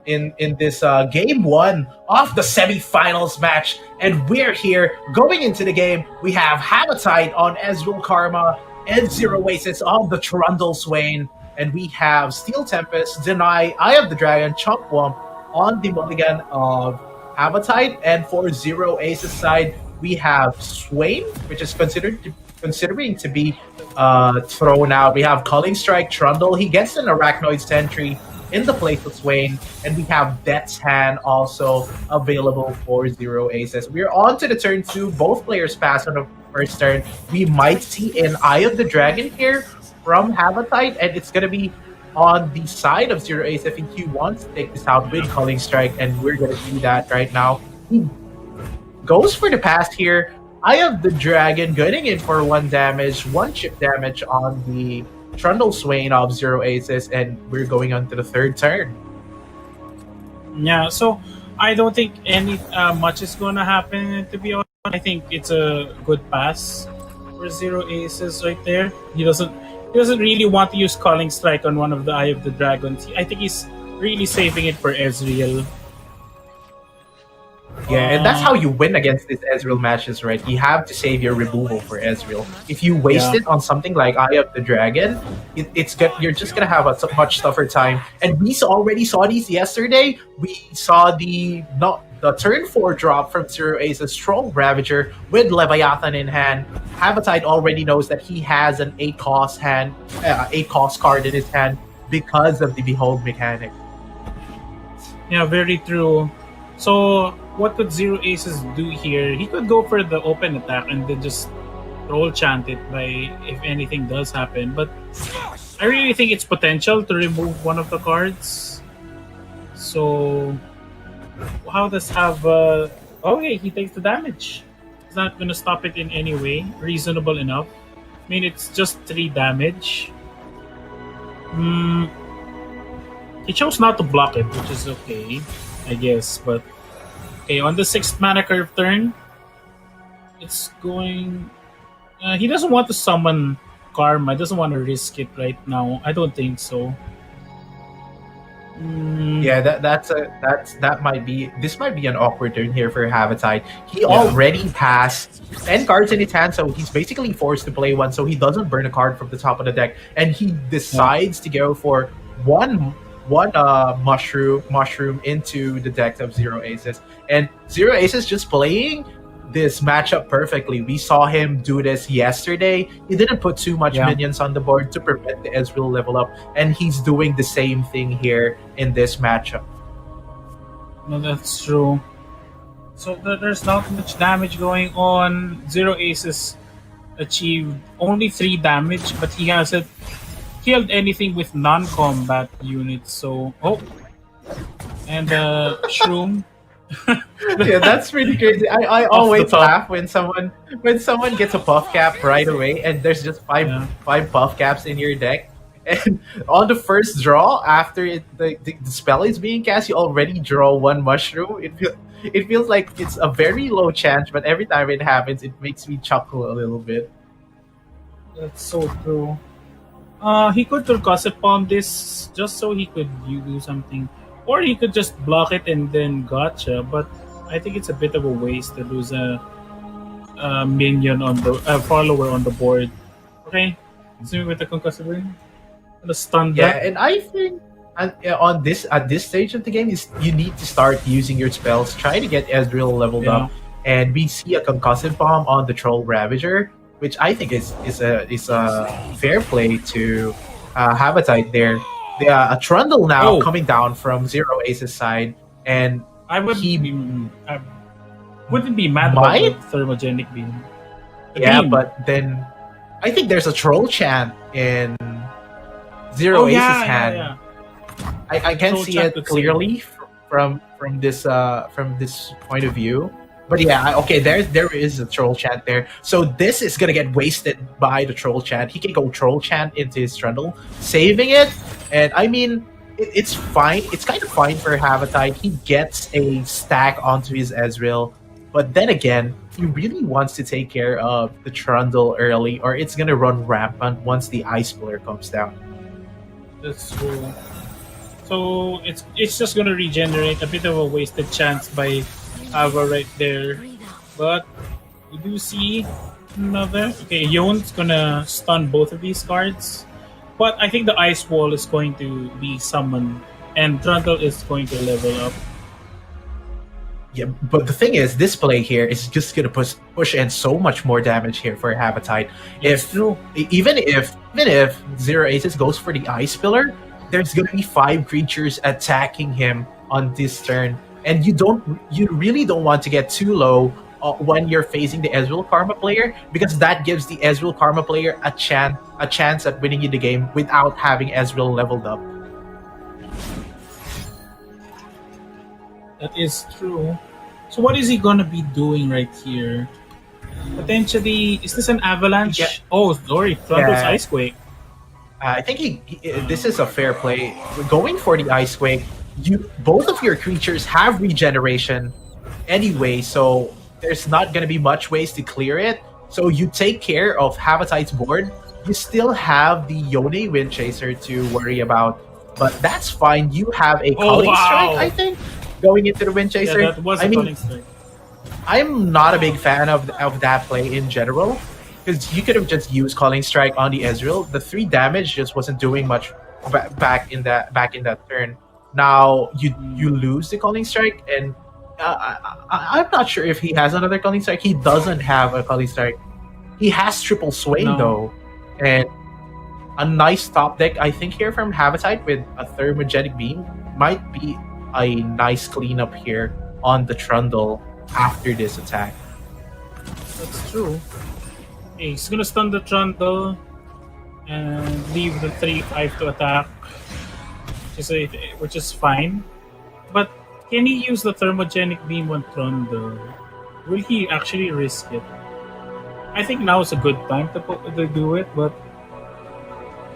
in this game one of the semifinals match, and we're here going into the game. We have Havatite on Ezreal Karma and ZeroAces on the Trundle Swain, and we have Steel Tempest, Deny, Eye of the Dragon, Chomp Wump on the mulligan of Havatite, and for ZeroAces side, we have Swain, which is considering to be thrown out. We have Culling Strike, Trundle. He gets an Arachnoid Sentry in the place of Swain, and we have Death's Hand also available for ZeroAces. We're on to the turn 2. Both players pass on the first turn. We might see an Eye of the Dragon here from Havatite, and it's going to be on the side of ZeroAces if he wants to take this out with Culling Strike, and we're going to do that right now. He goes for the pass here. Eye of the Dragon getting in for 1 damage, 1 chip damage on the Trundle Swain of ZeroAces, and we're going on to the third turn. Yeah, so I don't think any much is going to happen, to be honest. I think it's a good pass for ZeroAces right there. He doesn't really want to use Calling Strike on one of the Eye of the Dragons. I think he's really saving it for Ezreal. Yeah, and that's how you win against these Ezreal matches, right? You have to save your removal for Ezreal. If you waste it on something like Eye of the Dragon, you're just gonna have a much tougher time. And we already saw these yesterday. We saw the turn 4 drop from ZeroAces, Strong Ravager with Leviathan in hand. Havatite already knows that he has an 8 cost card in his hand because of the Behold mechanic. Yeah, very true. So what could ZeroAces do here? He could go for the open attack and then just roll chant it by if anything does happen. But I really think it's potential to remove one of the cards. So how does have okay, he takes the damage. It's not gonna stop it in any way. Reasonable enough. I mean, it's just 3 damage. He chose not to block it, which is okay, I guess. But okay, on the 6th mana curve turn, it's going. He doesn't want to summon Karma. Doesn't want to risk it right now. I don't think so. Yeah, this might be an awkward turn here for Havatite. He already passed 10 cards in his hand, so he's basically forced to play one, so he doesn't burn a card from the top of the deck, and he decides to go for one mushroom into the deck of ZeroAces, and ZeroAces just playing this matchup perfectly. We saw him do this yesterday. He didn't put too much minions on the board to prevent the Ezreal level up, and he's doing the same thing here in this matchup. No, that's true. So there's not much damage going on. ZeroAces achieved only 3 damage, but he hasn't killed anything with non-combat units. So and Shroom. Yeah, that's really crazy. I always laugh when someone gets a buff cap right away, and there's just five buff caps in your deck. And on the first draw, after the spell is being cast, you already draw 1 mushroom. It feels like it's a very low chance, but every time it happens, it makes me chuckle a little bit. That's so true. He could Turcosset Palm this just so he could do something. Or he could just block it and then gotcha. But I think it's a bit of a waste to lose a minion on the follower on the board. Okay, so with the concussive ring, the stun deck. Yeah, and I think at this stage of the game is you need to start using your spells. Try to get Ezreal leveled up, and we see a concussive bomb on the Troll Ravager, which I think is a fair play to Havatite there. A Trundle now coming down from ZeroAces side, and wouldn't be mad about the thermogenic beam. But then I think there's a Troll Chant in ZeroAces hand. Yeah. I can't see it clearly from this point of view. But yeah, okay, there is a Troll Chant there. So this is gonna get wasted by the Troll Chant. He can go Troll Chant into his Trundle, saving it. And I mean, it's fine. It's kind of fine for Havatite. He gets a stack onto his Ezreal. But then again, he really wants to take care of the Trundle early, or it's gonna run rampant once the Ice Pillar comes down. That's true. So it's just gonna regenerate. A bit of a wasted chance by Ava right there. But we do see another. Okay, Yon's gonna stun both of these cards. But I think the Ice Wall is going to be summoned. And Trundle is going to level up. Yeah, but the thing is, this play here is just gonna push in so much more damage here for Havatite. Even if ZeroAces goes for the Ice Pillar, there's gonna be 5 creatures attacking him on this turn, and you really don't want to get too low when you're facing the Ezreal Karma player, because that gives the Ezreal Karma player a chance at winning you the game without having Ezreal leveled up. That is true. So what is he gonna be doing right here? Potentially, is this an avalanche? Yeah. Oh, sorry, Trundle's Ice Quake. I think this is a fair play. Going for the Ice Quake, both of your creatures have regeneration anyway, so there's not going to be much ways to clear it. So you take care of Havatite's board. You still have the Yone Windchaser to worry about, but that's fine. You have a Culling Strike, I think, going into the Windchaser. Yeah, that was a Culling Strike. I'm not a big fan of that play in general, because you could have just used Culling Strike on the Ezreal. The 3 damage just wasn't doing much back in that turn. Now you lose the Culling Strike, and I'm not sure if he has another Culling Strike. He doesn't have a Culling Strike. He has Triple Swain though, and a nice top deck I think here from Havatite with a Thermogenic Beam might be a nice cleanup here on the Trundle after this attack. That's true. Okay, he's gonna stun the Trundle and leave the 3/5 to attack, which is fine. But can he use the Thermogenic Beam on Trundle? Will he actually risk it? I think now is a good time to do it, but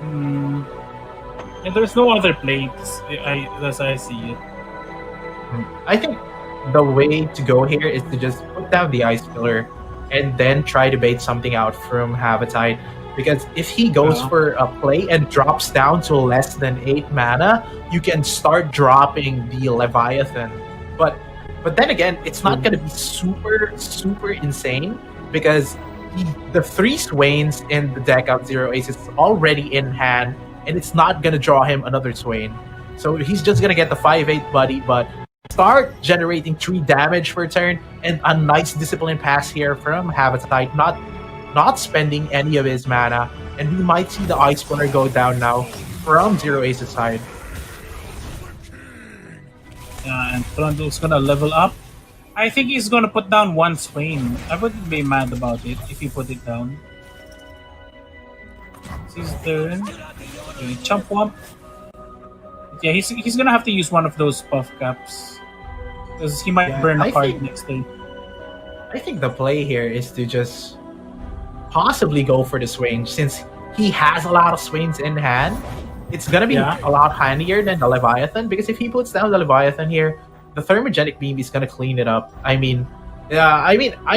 and there's no other play as I see it. I think the way to go here is to just put down the Ice Pillar and then try to bait something out from Havatite. Because if he goes for a play and drops down to less than 8 mana, you can start dropping the Leviathan. But then again, it's not going to be super insane, because the 3 Swains in the deck of ZeroAces is already in hand, and it's not going to draw him another Swain. So he's just going to get the 5/8 buddy, but start generating 3 damage per turn, and a nice Discipline Pass here from Havatite, not spending any of his mana, and we might see the Ice Pillar go down now from ZeroAces side. And Trundle's gonna level up. I think he's gonna put down 1 Swain. I wouldn't be mad about it if he put it down. It's his turn. Okay, Chump Wump. Yeah, he's gonna have to use one of those Puff Caps, because he might burn a card next turn. I think the play here is to just possibly go for the Swain, since he has a lot of Swains in hand. It's gonna be a lot handier than the Leviathan, because if he puts down the Leviathan here, the Thermogenic Beam is gonna clean it up. I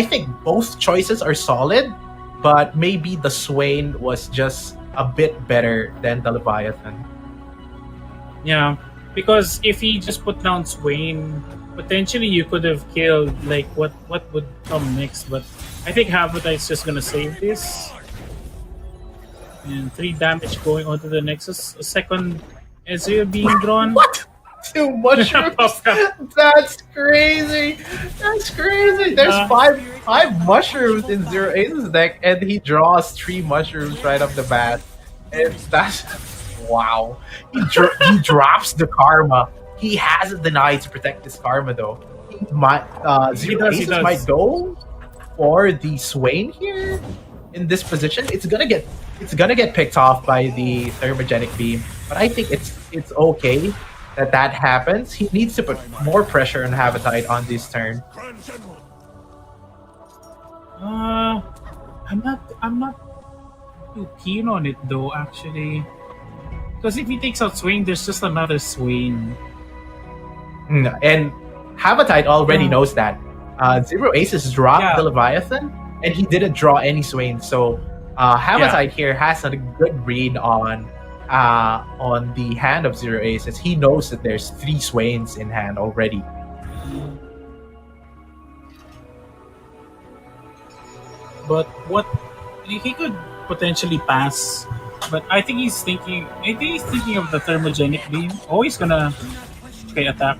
think both choices are solid, but maybe the Swain was just a bit better than the Leviathan. Yeah, because if he just put down Swain, potentially you could have killed, like, what would come next, but I think Havatite's just gonna save this. And 3 damage going onto the Nexus. A second Ezreal being drawn. What? 2 mushrooms? That's crazy! That's crazy! There's five mushrooms in ZeroAces deck, and he draws 3 mushrooms right off the bat. And that's... wow. He drops the Karma. He has a deny to protect this Karma, though. ZeroAces might go for the Swain here in this position. It's gonna get picked off by the Thermogenic Beam, but I think it's okay that happens. He needs to put more pressure on Havatite on this turn. I'm not too keen on it though, actually, because if he takes out Swain, there's just another Swain. And Havatite already knows that. ZeroAces dropped the Leviathan, and he didn't draw any Swain, so Havatite here has a good read on on the hand of Zero Aces, he knows that there's 3 Swains in hand already. But what he could potentially pass, but I think he's thinking. I think he's thinking of the thermogenic beam. Oh, he's gonna attack.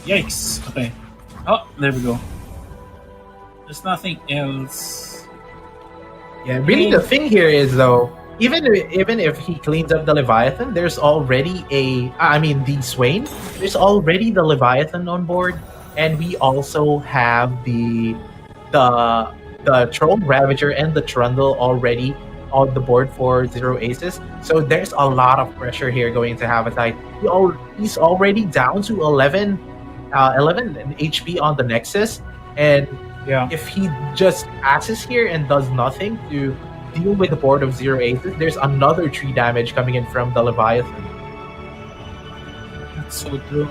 Yikes! Okay. Oh, there we go. There's nothing else. Yeah, really, the thing here is though, even if he cleans up the Leviathan, there's already the Swain. There's already the Leviathan on board, and we also have the Troll Ravager and the Trundle already on the board for Zero Aces. So there's a lot of pressure here going to Havatite. He's already down to 11 HP on the Nexus, and Yeah. if he just passes here and does nothing to deal with the board of Zero Aces, there's another 3 damage coming in from the Leviathan. That's so true.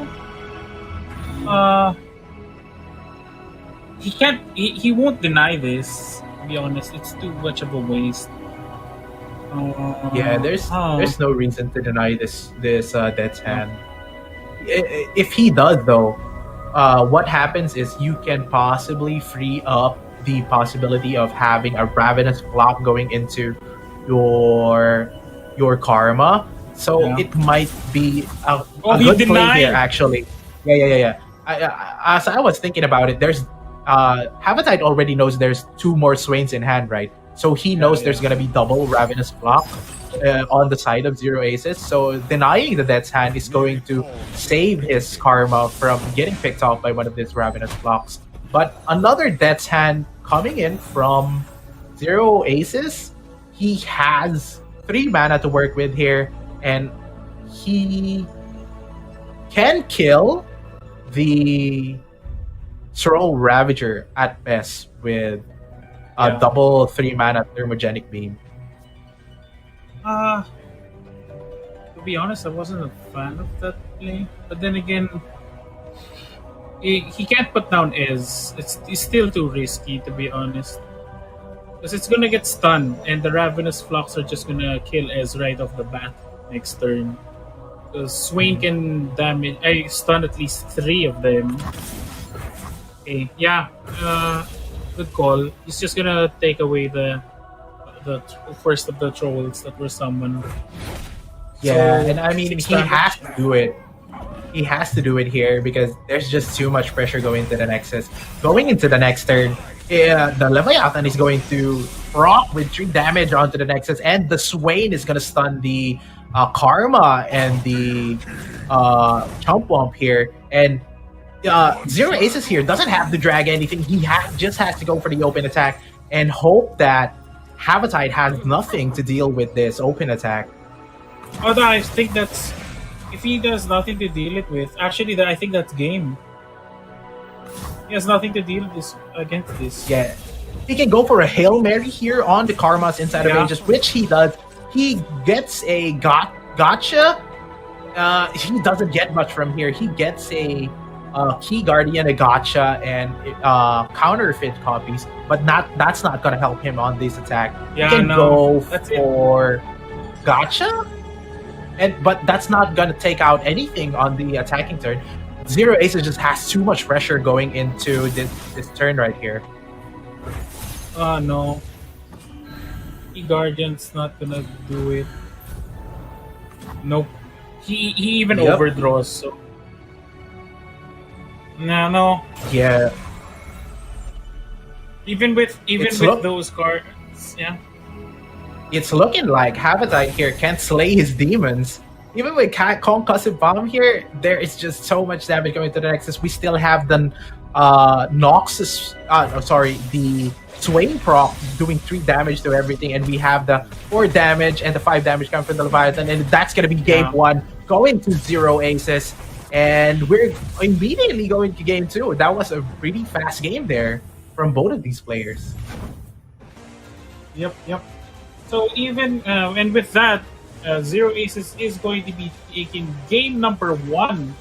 He can't. He won't deny this. To be honest, it's too much of a waste. Yeah, there's no reason to deny this Death's Hand. If he does though, what happens is you can possibly free up the possibility of having a Ravenous Flock going into your Karma. So Yeah. it might be a he good play denied. here, actually. Yeah. As I was thinking about it, there's Havatite already knows there's 2 more Swains in hand, right? So he knows there's gonna be double Ravenous Flock on the side of Zero Aces. So denying the Death's Hand is going to save his Karma from getting picked off by one of these Ravenous Flocks. But another Death's Hand coming in from Zero Aces. He has 3 mana to work with here, and he can kill the Troll Ravager at best with a Yeah. double 3 mana Thermogenic Beam. To be honest, I wasn't a fan of that play. But then again, he can't put down Ez. It's still too risky, to be honest. Because it's gonna get stunned, and the Ravenous Flocks are just gonna kill Ez right off the bat next turn. Because Swain can stun at least 3 of them. Okay, yeah, good call. He's just gonna take away the first of the trolls that were summoned. Yeah, So, and I mean, 6 he damage. has to do it. He has to do it here because there's just too much pressure going into the Nexus. Going into the next turn, the Leviathan is going to proc with 3 damage onto the Nexus, and the Swain is going to stun the Karma and the Chump Wump here. And Zero Aces here doesn't have to drag anything. He just has to go for the open attack and hope that Havatite has nothing to deal with this open attack. Although I think that's if he does nothing to deal it with. Actually, I think that's game. He has nothing to deal against this. Yeah, he can go for a Hail Mary here on the Karmas inside of Yeah. ranges, which he does. He gets a gotcha. He doesn't get much from here. He gets a Key Guardian, a gotcha, and counterfeit copies, but that's not gonna help him on this attack. Yeah, he can no, go that's it. for gotcha, but that's not gonna take out anything on the attacking turn. Zero Aces just has too much pressure going into this turn right here. No. Key Guardian's not gonna do it. Nope. He even Yep. overdraws, so. No. Yeah, Even with It's those cards, yeah. it's looking like Havatite here can't slay his demons. Even with Concussive Bomb here, there is just so much damage going to the Nexus. We still have the Noxus, the Swain proc doing 3 damage to everything, and we have the 4 damage and the 5 damage coming from the Leviathan, and that's going to be game Yeah. 1, going to Zero Aces, and we're immediately going to game 2. That was a pretty fast game there from both of these players. Yep. So even and with that, Zero Aces is going to be taking game number 1